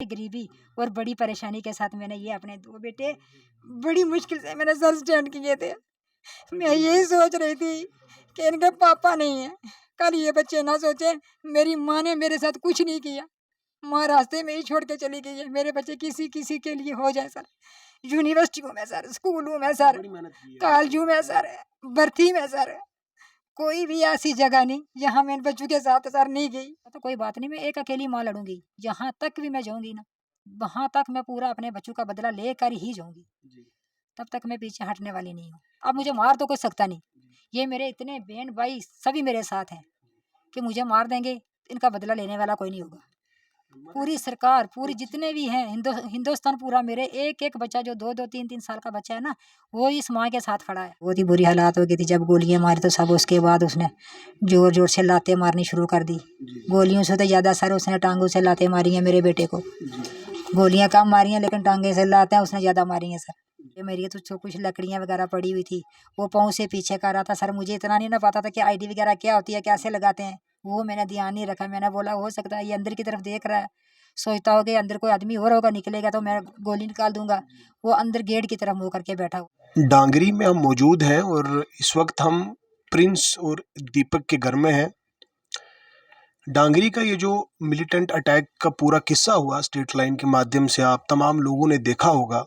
गरीबी और बड़ी परेशानी के साथ मैंने ये अपने 2 बेटे बड़ी मुश्किल से मैंने सर स्टैंड किए थे। मैं यही सोच रही थी कि इनके पापा नहीं है, कल ये बच्चे ना सोचे मेरी माँ ने मेरे साथ कुछ नहीं किया, माँ रास्ते में ही छोड़ के चली गई है। मेरे बच्चे किसी किसी के लिए हो जाए सर, यूनिवर्सिटियों में सर, स्कूलों में सर, कॉलेजों में सर, भर्ती में सर, कोई भी ऐसी जगह नहीं जहाँ मैं इन बच्चों के साथ सर नहीं गई। तो कोई बात नहीं, मैं एक अकेली माँ लड़ूंगी, जहाँ तक भी मैं जाऊंगी ना वहाँ तक मैं पूरा अपने बच्चों का बदला लेकर ही जाऊंगी, तब तक मैं पीछे हटने वाली नहीं हूँ। अब मुझे मार तो कोई सकता नहीं, ये मेरे इतने बहन भाई सभी मेरे साथ हैं कि मुझे मार देंगे, इनका बदला लेने वाला कोई नहीं होगा। पूरी सरकार, पूरी जितने भी हैं हिंदुस्तान पूरा, मेरे एक एक बच्चा जो 2-2 3-3 साल का बच्चा है ना, वो इस माँ के साथ खड़ा है। बहुत ही बुरी हालात हो गई थी जब गोलियां मारी तो सब, उसके बाद उसने जोर जोर से लातें मारनी शुरू कर दी। गोलियों से तो ज़्यादा सर उसने टांगों से लातें मारी हैं मेरे बेटे को। गोलियां कम मारी हैं लेकिन टांगे से लातें उसने ज़्यादा मारी हैं सर। ये मेरी तो कुछ लकड़ियाँ वगैरह पड़ी हुई थी, वो पाँव से पीछे कर रहा था सर। मुझे इतना नहीं ना पता था कि आईडी वगैरह क्या होती है, कैसे लगाते हैं, वो मैंने ध्यान नहीं रखा। मैंने बोला हो सकता है ये अंदर की तरफ देख रहा है, सोचता हो कि अंदर कोई आदमी और होगा, निकलेगा तो मैं गोली निकाल दूंगा। वो अंदर गेट की तरफ मुँह करके बैठा हुआ। डांगरी में हम मौजूद हैं और इस वक्त हम प्रिंस और दीपक के घर में हैं। डांगरी का ये जो मिलिटेंट अटैक का पूरा किस्सा हुआ स्टेट लाइन के माध्यम से आप तमाम लोगों ने देखा होगा।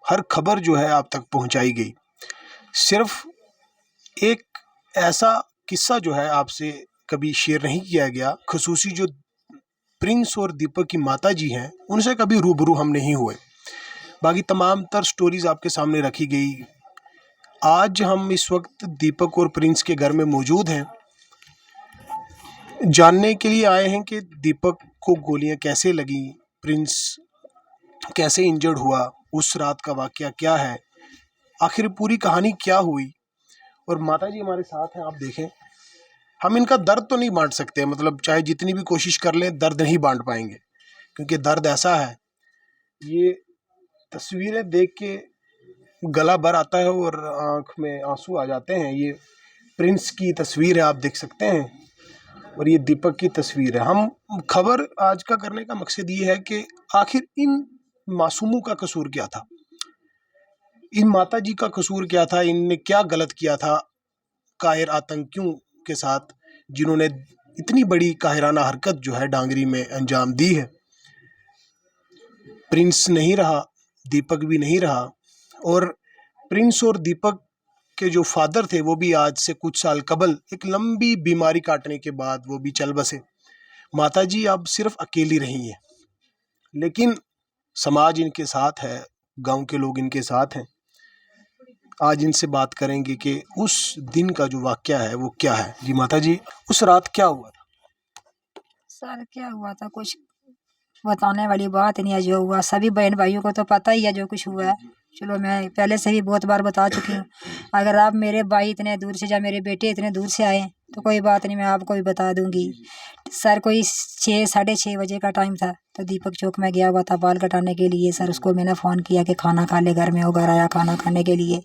हर खबर जो है आप तक पहुंचाई गई। सिर्फ एक ऐसा किस्सा जो है आपसे कभी शेयर नहीं किया गया, खसूसी जो प्रिंस और दीपक की माता जी हैं उनसे कभी रूबरू हम नहीं हुए। बाकी तमाम तर स्टोरीज आपके सामने रखी गई। आज हम इस वक्त दीपक और प्रिंस के घर में मौजूद हैं, जानने के लिए आए हैं कि दीपक को गोलियां कैसे लगी, प्रिंस कैसे इंजर्ड हुआ, उस रात का वाकया क्या है, आखिर पूरी कहानी क्या हुई। और माता जी हमारे साथ हैं, आप देखें। हम इनका दर्द तो नहीं बांट सकते, मतलब चाहे जितनी भी कोशिश कर लें दर्द नहीं बांट पाएंगे, क्योंकि दर्द ऐसा है। ये तस्वीरें देख के गला भर आता है और आंख में आंसू आ जाते हैं। ये प्रिंस की तस्वीर है, आप देख सकते हैं, और ये दीपक की तस्वीर है। हम खबर आज का करने का मकसद ये है कि आखिर इन मासूमों का कसूर क्या था, इन माता जी का कसूर क्या था, इनने क्या गलत किया था काहिर आतंकियों के साथ, जिन्होंने इतनी बड़ी काहिराना हरकत जो है डांगरी में अंजाम दी है। प्रिंस नहीं रहा, दीपक भी नहीं रहा, और प्रिंस और दीपक के जो फादर थे वो भी आज से कुछ साल कबल एक लंबी बीमारी काटने के बाद वो भी चल बसे। माता जी अब सिर्फ अकेली रही हैं, लेकिन समाज इनके साथ है, गांव के लोग इनके साथ हैं। आज इनसे बात करेंगे कि उस दिन का जो वाकया है वो क्या है। जी माता जी, उस रात क्या हुआ था? सर क्या हुआ था कुछ बताने वाली बात नहीं है, जो हुआ सभी बहन भाइयों को तो पता ही है जो कुछ हुआ है। चलो मैं पहले से भी बहुत बार बता चुकी हूँ। अगर आप मेरे भाई इतने दूर से या मेरे बेटे इतने दूर से आए तो कोई बात नहीं, मैं आपको भी बता दूंगी। सर कोई 6 साढ़े 6 बजे का टाइम था, तो दीपक चौक में गया हुआ था बाल कटाने के लिए। सर उसको मैंने फ़ोन किया कि खाना खा ले, घर में वो घर आया खाना खाने के लिए।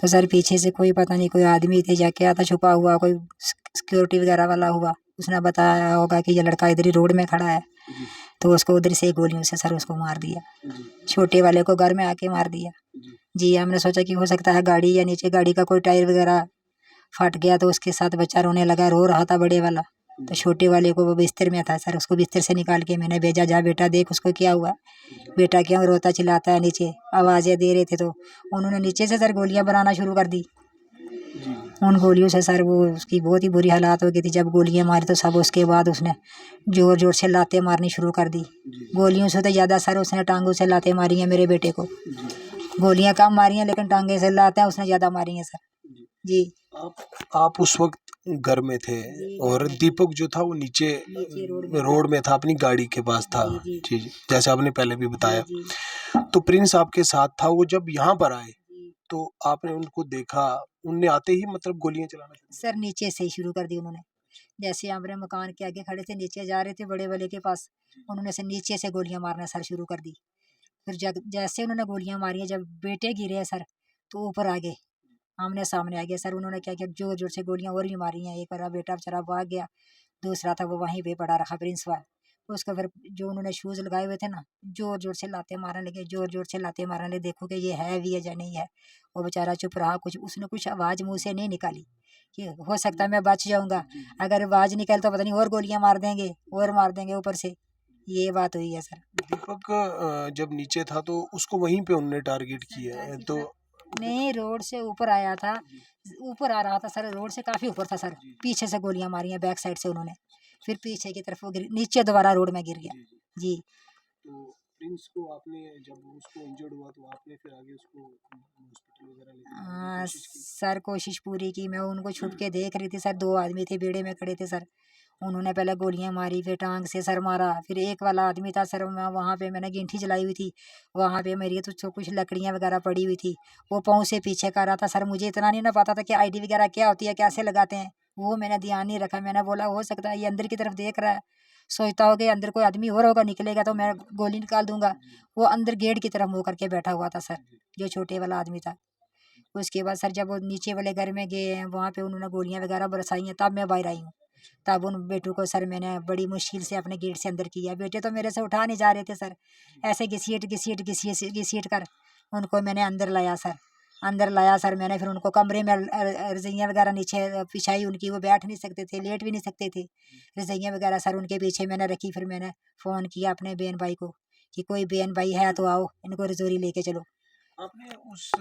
तो सर पीछे से कोई पता नहीं कोई आदमी थे या क्या था छुपा हुआ, कोई सिक्योरिटी वगैरह वाला हुआ, उसने बताया होगा कि ये लड़का इधर ही रोड में खड़ा है, तो उसको उधर से गोलियों से सर उसको मार दिया। छोटे वाले को घर में आके मार दिया। जी हमने सोचा कि हो सकता है गाड़ी या नीचे गाड़ी का कोई टायर वगैरह फट गया, तो उसके साथ बच्चा रोने लगा, रो रहा था बड़े वाला। तो छोटे वाले को वो बिस्तर में था सर, उसको बिस्तर से निकाल के मैंने भेजा, जा बेटा देख उसको क्या हुआ, बेटा क्यों रोता चिल्लाता है, नीचे आवाज़ें दे रहे थे। तो उन्होंने नीचे से सर गोलियां बनाना शुरू कर दी। उन गोलियों से सर वो उसकी बहुत ही बुरी हालात हो गई थी। जब गोलियां मारी तो सब, उसके बाद उसने जोर जोर से लातें मारनी शुरू कर दी। गोलियों से तो ज़्यादा सर उसने टांगों से लातें मारी हैं मेरे बेटे को। गोलियां कम मारी हैं लेकिन टांगे से लातें उसने ज़्यादा मारी हैं सर। जी आप उस वक्त घर में थे और दीपक जो था वो नीचे रोड में था, अपनी गाड़ी के पास था। जी जैसे आपने पहले भी बताया। तो प्रिंस आपके साथ था। वो जब यहाँ पर आए तो आपने उनको देखा, उनने आते ही मतलब गोलियां चलाना सर नीचे से ही शुरू कर दी उन्होंने। जैसे हमारे मकान के आगे खड़े थे, नीचे जा रहे थे बड़े वाले के पास, उन्होंने से नीचे से गोलियां मारना सर शुरू कर दी। फिर जब जैसे उन्होंने गोलियां मारी, जब बेटे गिरे सर तो ऊपर आ गए, आमने सामने आ गया सर। उन्होंने क्या किया, जोर जोर से गोलियां और भी मारी हैं। एक बार बेटा बेचारा भाग गया, दूसरा था वो वहीं पे पड़ा रहा प्रिंस वाला। उसको फिर जो उन्होंने शूज़ लगाए हुए थे ना, ज़ोर ज़ोर से लाते मारने लगे, ज़ोर ज़ोर से लाते मारने लगे, देखो कि ये है भी है या नहीं है। वो बेचारा चुप रहा, कुछ उसने कुछ आवाज़ मुँह से नहीं निकाली कि हो सकता है मैं बच जाऊँगा। अगर आवाज़ निकली तो पता नहीं और गोलियाँ मार देंगे ऊपर से। ये बात हुई है सर। दीपक जब नीचे था तो उसको वहीं पे उन्होंने टारगेट किया है तो नहीं, रोड से ऊपर आया था, ऊपर आ रहा था सर, रोड से काफ़ी ऊपर था सर। पीछे से गोलियाँ मारी हैं बैक साइड से उन्होंने, फिर पीछे की तरफ वो नीचे दोबारा रोड में गिर गया। जी। तो प्रिंस को आपने जब उसको इंजर्ड हुआ तो आपने फिर आगे उसको हॉस्पिटल वगैरह लेके जाने की कोशिश की? सर कोशिश पूरी की, मैं उनको छुप के देख रही थी सर, 2 आदमी थे बेड़े में खड़े थे सर। उन्होंने पहले गोलियाँ मारी, फिर टाँग से सर मारा, फिर एक वाला आदमी था सर, मैं वहाँ पे मैंने गिनठी जलाई हुई थी, वहाँ पे मेरी तो कुछ लकड़ियाँ वगैरह पड़ी हुई थी, वो पाँव से पीछे कर रहा था सर। मुझे इतना नहीं ना पता था कि आईडी वगैरह क्या होती है, कैसे लगाते हैं, वो मैंने ध्यान नहीं रखा। मैंने बोला हो सकता है ये अंदर की तरफ देख रहा है, सोचता हो कि अंदर कोई आदमी और होगा, निकलेगा तो मैं गोली निकाल दूंगा। वो अंदर गेट की तरफ मुँह करके बैठा हुआ था सर, जो छोटे वाला आदमी था। उसके बाद सर जब वो नीचे वाले घर में गए हैं, वहाँ पे उन्होंने गोलियाँ वगैरह बरसाई हैं, तब मैं बाहर आई हूँ। तब उन बेटों को सर मैंने बड़ी मुश्किल से अपने गेट से अंदर किया। बेटे तो मेरे से उठा नहीं जा रहे थे सर, ऐसे घसीट कर उनको मैंने अंदर लाया सर। अंदर लाया सर मैंने, फिर उनको कमरे में रज़ाइयाँ वगैरह नीचे बिछाई उनकी, वो बैठ नहीं सकते थे, लेट भी नहीं सकते थे। रज़ाइयाँ वगैरह सर उनके पीछे मैंने रखी, फिर मैंने फ़ोन किया अपने बहन भाई को कि कोई बहन भाई है तो आओ, इनको रजौरी लेके चलो। आपने उस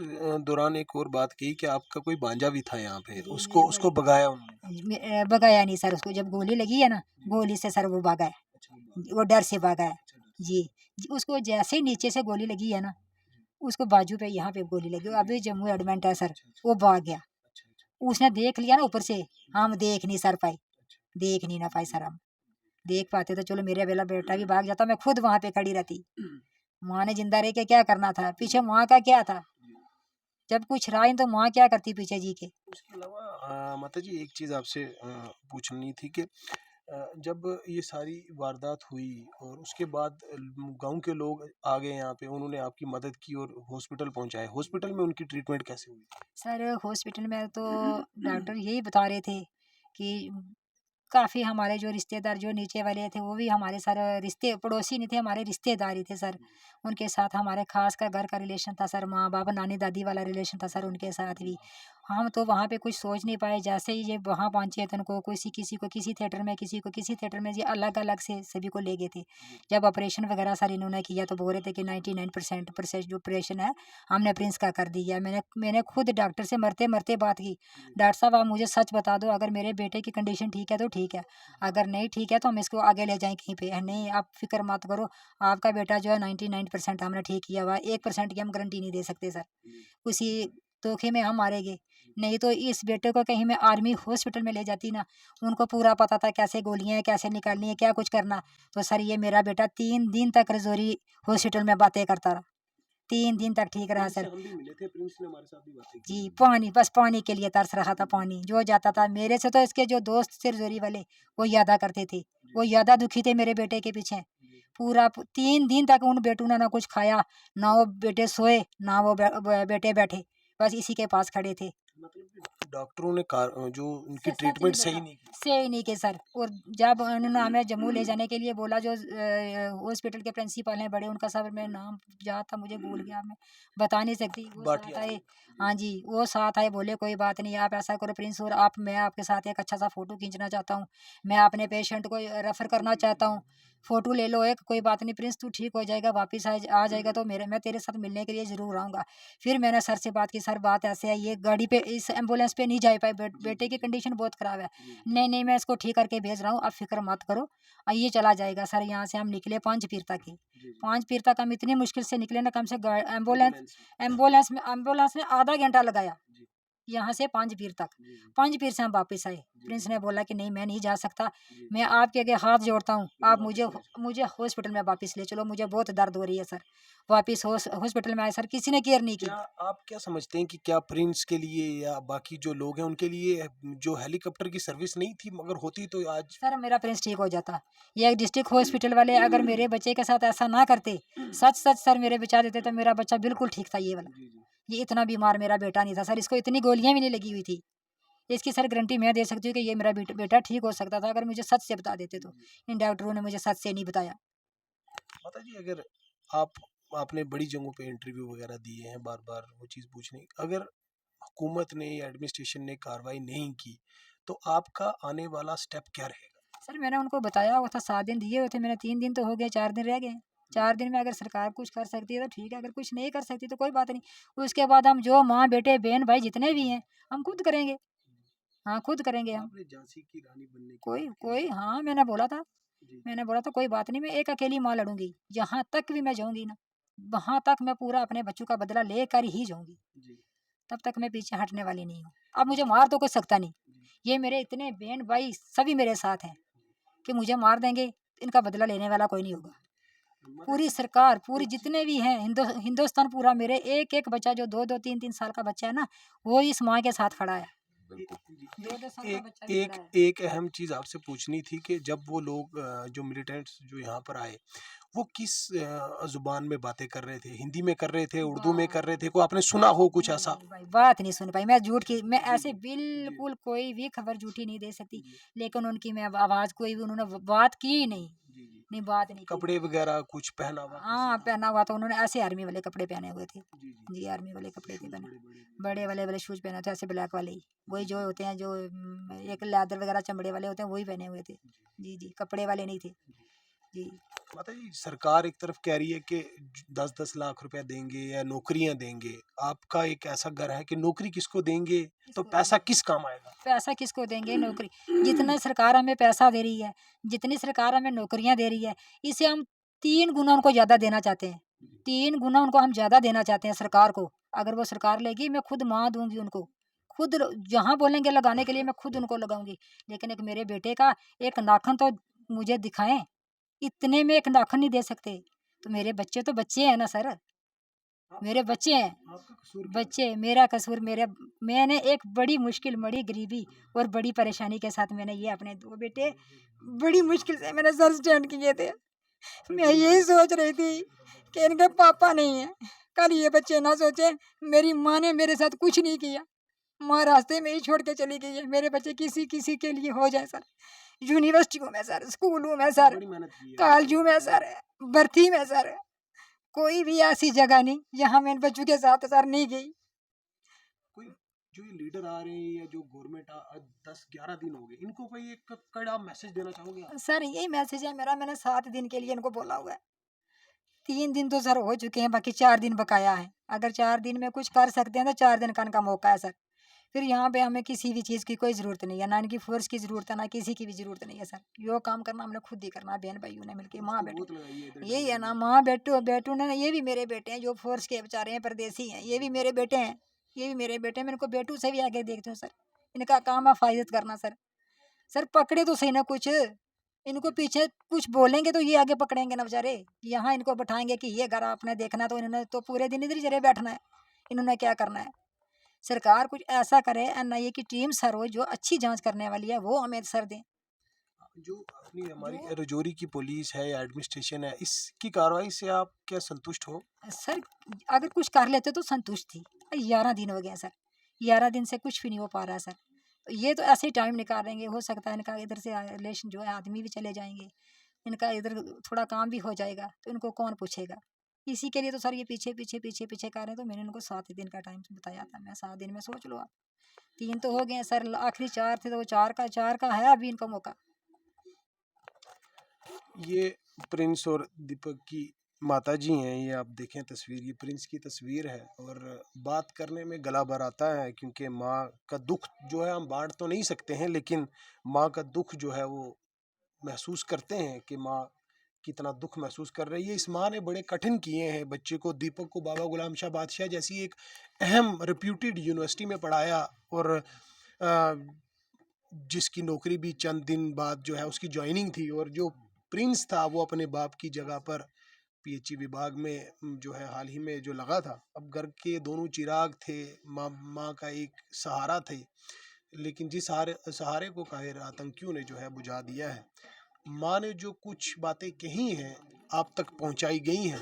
दौरान एक और बात कही कि आपका कोई भांजा भी था यहाँ पे, उसको उसको भगाया उन्होंने? भगाया नहीं सर उसको, जब गोली लगी है ना, गोली से सर वो भागा है, वो डर से भागा है। जी, उसको जैसे ही नीचे से गोली लगी है ना, उसको बाजू पे यहाँ पे गोली लगी, अभी जम्मू एडमिट है सर, वो भाग गया। उसने देख लिया ना ऊपर से, हम देख नहीं सर पाए, देख नहीं ना पाए सर हम। देख पाते तो चलो मेरा वाला बेटा भी भाग जाता, मैं खुद वहाँ पे खड़ी रहती। माँ ने जिंदा रह के क्या करना था, पीछे माँ का क्या था, जब कुछ रहा ही तो माँ क्या करती पीछे जी के। उसके अलावा माता जी एक चीज़ आपसे पूछनी थी कि जब ये सारी वारदात हुई और उसके बाद गांव के लोग आ गए यहाँ पे, उन्होंने आपकी मदद की और हॉस्पिटल पहुंचाए, हॉस्पिटल में उनकी ट्रीटमेंट कैसे हुई? सर हॉस्पिटल में तो डॉक्टर यही बता रहे थे कि काफ़ी हमारे जो रिश्तेदार जो नीचे वाले थे वो भी हमारे सर रिश्ते पड़ोसी नहीं थे, हमारे रिश्तेदार ही थे सर। उनके साथ हमारे खास का घर का रिलेशन था सर, माँ बाप नानी दादी वाला रिलेशन था सर उनके साथ भी। हम तो वहाँ पे कुछ सोच नहीं पाए, जैसे ही ये वहाँ पहुँचे तो उनको किसी किसी को किसी थिएटर में, किसी को किसी थिएटर में, ये अलग अलग से सभी को ले गए थे। जब ऑपरेशन वगैरह सर इन्होंने किया तो बोल रहे थे कि 99% जो ऑपरेशन है हमने प्रिंस का कर दिया है। मैंने खुद डॉक्टर से मरते मरते बात की, डॉक्टर साहब आप मुझे सच बता दो, अगर मेरे बेटे की कंडीशन ठीक है तो ठीक है, अगर नहीं ठीक है तो हम इसको आगे ले जाएं कहीं पे। नहीं आप फिक्र मत करो, आपका बेटा जो है 99% हमने ठीक किया हुआ है, 1% की हम गारंटी नहीं दे सकते सर, उसी धोखे में हम मारेंगे। नहीं तो इस बेटे को कहीं मैं आर्मी हॉस्पिटल में ले जाती ना, उनको पूरा पता था कैसे गोलियां हैं, कैसे निकालनी है, क्या कुछ करना। तो सर ये मेरा बेटा 3 दिन तक रजौरी हॉस्पिटल में बातें करता रहा, 3 दिन तक ठीक रहा प्रिंस से सर। हम भी मिले थे, प्रिंस ने हमारे साथ भी बातें की जी, थी। पानी, बस पानी के लिए तरस रहा था, पानी जो जाता था मेरे से, तो इसके जो दोस्त थे रजौरी वाले वो यादा करते थे, वो यादा दुखी थे मेरे बेटे के पीछे। पूरा 3 दिन तक उन बेटों ने ना कुछ खाया, ना वो बेटे सोए, ना वो बेटे बैठे, बस इसी के पास खड़े थे। मतलब कि डॉक्टरों ने जो उनकी सच नहीं ट्रीटमेंट सही बोला, नहीं की? सही नहीं के सर। और जब उन्होंने हमें जम्मू ले जाने के लिए बोला, जो हॉस्पिटल के प्रिंसिपल हैं बड़े, उनका सर मैं नाम याद था, मुझे भूल गया, मैं बता नहीं सकती। वो साथ भाटिया। आए, हाँ जी, वो साथ आए, बोले कोई बात नहीं, आप ऐसा करो प्रिंस, और आप, मैं आपके साथ एक अच्छा सा फोटो खींचना चाहता हूँ, मैं अपने पेशेंट को रेफर करना चाहता हूँ, फोटो ले लो एक, कोई बात नहीं प्रिंस, तू ठीक हो जाएगा, वापिस आ जाएगा तो मैं तेरे साथ मिलने के लिए ज़रूर आऊँगा। फिर मैंने सर से बात की, सर बात ऐसे है, ये गाड़ी पे, इस एम्बुलेंस पे नहीं जा पाए, बेटे की कंडीशन बहुत ख़राब है। नहीं, नहीं, मैं इसको ठीक करके भेज रहा हूँ, आप फ़िक्र मत करो, ये चला जाएगा। सर यहाँ से हम निकले 5 पीर तक ही, 5 पीर तक हम इतनी मुश्किल से निकले ना, कम से एम्बुलेंस ने आधा घंटा लगाया, यहाँ से 5 पीर तक। 5 पीर से हम वापस आए। प्रिंस ने बोला कि नहीं मैं नहीं जा सकता, मैं आपके आगे हाथ जोड़ता हूँ, आप मुझे हॉस्पिटल में वापस ले चलो, मुझे बहुत दर्द हो रही है सर। वापस हॉस्पिटल में आए सर, किसी ने केयर नहीं की। क्या आप क्या समझते हैं कि क्या प्रिंस के लिए या बाकी जो लोग हैं उनके लिए जो हेलीकॉप्टर की सर्विस नहीं थी, मगर होती तो आज? सर मेरा प्रिंस ठीक हो जाता। ये डिस्ट्रिक्ट हॉस्पिटल वाले अगर मेरे बच्चे के साथ ऐसा ना करते, सच सर मेरे बचा देते, तो मेरा बच्चा बिल्कुल ठीक था ये वाला। ये इतना बीमार मेरा बेटा नहीं था सर, इसको इतनी गोलियां भी नहीं लगी हुई थी, इसकी सर गारंटी मैं दे सकती हूँ कि ये मेरा बेटा ठीक हो सकता था अगर मुझे सच से बता देते तो। इन डॉक्टरों ने मुझे सच से नहीं बताया। माता जी, अगर आप आपने बड़ी जगहों पे इंटरव्यू वगैरह दिए हैं, बार बार वो चीज़ पूछने, अगर हुकूमत ने या एडमिनिस्ट्रेशन ने कार्रवाई नहीं की तो आपका आने वाला स्टेप क्या रहेगा? सर मैंने उनको बताया हुआ था, 7 दिन दिए हुए थे मैंने, 3 दिन तो हो गए, 4 दिन रह गए। 4 दिन में अगर सरकार कुछ कर सकती है तो ठीक है, अगर कुछ नहीं कर सकती तो कोई बात नहीं। उसके बाद हम जो माँ बेटे बहन भाई जितने भी हैं हम खुद करेंगे। हाँ, खुद करेंगे हम। आपने झांसी की रानी बनने की कोई बात की। कोई हाँ, मैंने बोला था। जी, मैंने बोला था कोई बात नहीं, मैं एक अकेली माँ लड़ूँगी। जहाँ तक भी मैं जाऊँगी ना, वहाँ तक मैं पूरा अपने बच्चों का बदला लेकर ही जाऊँगी। जी, तब तक मैं पीछे हटने वाली नहीं हूँ। अब मुझे मार तो कोई सकता नहीं। जी। ये मेरे इतने बहन भाई सभी मेरे साथ हैं कि मुझे मार देंगे, इनका बदला लेने वाला कोई नहीं होगा। माता पूरी जी, सरकार, पूरी कुछ जितने भी हैं हिंदुस्तान पूरा, मेरे एक-एक बच्चा जो 2-2 3-3 साल का बच्चा है ना, वो इस माँ के साथ खड़ा है। जी, 2-2 साल का एक बच्चा भी एक खड़ा है। एक अहम चीज़ आपसे पूछनी थी कि जब वो लोग जो मिलिटेंट्स जो यहाँ पर आए, वो किस ज़ुबान में बातें कर रहे थे? हिंदी में कर रहे थे, उर्दू में कर रहे थे? कोई आपने सुना हो कुछ ऐसा? नहीं भाई, बात नहीं सुन पाई। मैं जी, ऐसे जी, जी, बिल्कुल कोई भी खबर झूठी नहीं दे सकती। जी, लेकिन उनकी मैं आवाज़ कोई भी उन्होंने बात की ही नहीं। जी, जी। नहीं, बात नहीं की। कपड़े वगैरह कुछ पहनावा कैसा हाँ, था? पहना हुआ था उन्होंने, ऐसे आर्मी वाले कपड़े पहने हुए थे। जी, जी। जी, आर्मी वाले कपड़े थे शूज़ पहने। बड़े-बड़े। बड़े वाले शूज़ पहने थे, ऐसे ब्लैक वाले ही। वही जी, जो जी, होते हैं जो एक लेदर वगैरह चमड़े वाले होते हैं वही पहने हुए थे। जी, जी, जी, कपड़े वाले नहीं थे। जी। जी। माता जी, सरकार एक तरफ कह रही है कि 10-10 लाख रुपया देंगे या नौकरियां देंगे। आपका एक ऐसा घर है कि नौकरी किसको देंगे तो किसको पैसा देंगे? किस काम आएगा? पैसा किसको देंगे नौकरी? जितना सरकार हमें पैसा दे रही है, जितनी सरकार हमें नौकरियाँ दे रही है, इससे हम 3 गुना उनको ज़्यादा देना चाहते हैं। 3 गुना उनको हम ज़्यादा देना चाहते हैं सरकार को। अगर वो सरकार लेगी, मैं खुद माँ दूँगी उनको। खुद ल जहाँ बोलेंगे लगाने के लिए मैं खुद उनको लगाऊँगी। लेकिन एक मेरे बेटे का एक नाखून तो मुझे दिखाएँ। इतने में एक नाखून नहीं दे सकते। तो मेरे बच्चे तो बच्चे हैं ना सर, मेरे आपका बच्चे हैं। आपका कसूर क्या था? बच्चे मेरा कसूर, मेरे मैंने एक बड़ी मुश्किल, बड़ी गरीबी और बड़ी परेशानी के साथ मैंने ये अपने 2 बेटे बड़ी मुश्किल से मैंने सर स्टैंड किए थे। मैं यही सोच रही थी कि इनके पापा नहीं है। कल ये बच्चे ना सोचे मेरी माँ ने मेरे साथ कुछ नहीं किया। माँ रास्ते में ही छोड़ के चली गई है। मेरे बच्चे किसी किसी के लिए हो जाए सर। यूनिवर्सिटियों में सर, स्कूलों में आपने सर, बड़ी मेहनत की है बच्चों कॉलेजों में को। सर, भर्ती में सर। कोई भी ऐसी जगह नहीं जहाँ मैं इन बच्चों के साथ सर नहीं गई। कोई जो ये लीडर आ रहे हैं या जो गवर्नमेंट 10-11 दिन हो गए, इनको कोई एक कड़ा मैसेज देना चाहोगे आप? सर यही मैसेज है मेरा, मैंने 7 दिन के लिए इनको बोला हुआ है। 3 दिन तो सर हो चुके हैं, बाकी 4 दिन बकाया है। अगर 4 दिन में कुछ कर सकते हैं तो 4 दिन का इनका मौका है सर। फिर यहाँ पे हमें किसी भी चीज़ की कोई ज़रूरत नहीं है, ना इनकी फ़ोर्स की ज़रूरत है, ना किसी की भी ज़रूरत नहीं है सर। जो काम करना हमने खुद ही करना है, बहन-भाइयों ने मिलके, फ़ोर्स तो माँ-बेटे। बहुत लगाई है इधर यही है डंडे ना, में। माँ-बेटू बेटू ने, ये भी मेरे बेटे हैं, जो फ़ोर्स के बेचारे हैं, परदेसी हैं, ये भी मेरे बेटे हैं। ये भी मेरे बेटे हैं, मैं इनको बेटू से भी आगे देखती हूँ सर। इनका काम है हिफाज़त करना सर। सर पकड़े तो सही ना कुछ। इनको पीछे कुछ बोलेंगे तो ये आगे पकड़ेंगे ना बेचारे। यहाँ इनको बिठाएँगे कि ये घर आपने देखना, तो इन्होंने तो पूरे दिन इधर ही चले बैठना है। इन्होंने क्या करना है? सरकार कुछ ऐसा करे, एनआईए की टीम सर हो जो अच्छी जाँच करने वाली है, वो हमें सर दें। जो अपनी हमारी जो रजौरी की पुलिस है या एडमिनिस्ट्रेशन है, इसकी कार्रवाई से आप क्या संतुष्ट हो? सर अगर कुछ कर लेते तो संतुष्ट थी। 11 दिन हो गए हैं सर। 11 दिन से कुछ भी नहीं हो पा रहा है सर। ये तो ऐसे ही टाइम निकालेंगे, हो सकता है इनका इधर से रिलेशन जो है आदमी भी चले जाएँगे। इनका इधर थोड़ा काम भी हो जाएगा, तो इनको कौन पूछेगा? इसी के लिए तो सर ये पीछे कर रहे हैं, तो मैंने इनको 7 दिन का टाइम बताया था। मैं 7 दिन में सोच लो आप। 3 तो हो गए हैं सर, आखिरी 4 थे तो वो 4 का है अभी इनको मौका। ये प्रिंस और दीपक की माताजी हैं, ये आप देखें तस्वीर, ये प्रिंस की तस्वीर है और बात करने में गला भर आता है क्योंकि माँ का दुख जो है हम बांट तो नहीं सकते हैं, लेकिन माँ का दुख जो है वो महसूस करते हैं कि माँ कितना दुख महसूस कर रही है। इस माँ ने बड़े कठिन किए हैं बच्चे को, दीपक को बाबा गुलाम शाह बादशाह जैसी एक अहम रेप्यूटेड यूनिवर्सिटी में पढ़ाया और अ, जिसकी नौकरी भी चंद दिन बाद जो है उसकी ज्वाइनिंग थी और जो प्रिंस था वो अपने बाप की जगह पर पीएचई विभाग में जो है हाल ही में जो लगा था। अब घर के दोनों चिराग थे, माँ का एक सहारा थे, लेकिन जिस सहारे सहारे को काहिर आतंकियों ने जो है बुझा दिया है। माँ ने जो कुछ बातें कही हैं आप तक पहुंचाई गई हैं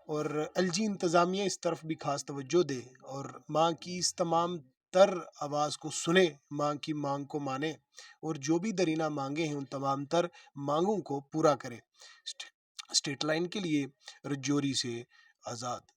और एलजी इंतज़ामिया इस तरफ भी खास तवज्जो दे और माँ की इस तमाम तर आवाज़ को सुने, माँ की मांग को माने और जो भी दरीना मांगे हैं उन तमाम तर मांगों को पूरा करे। स्टेट लाइन के लिए रजौरी से आज़ाद।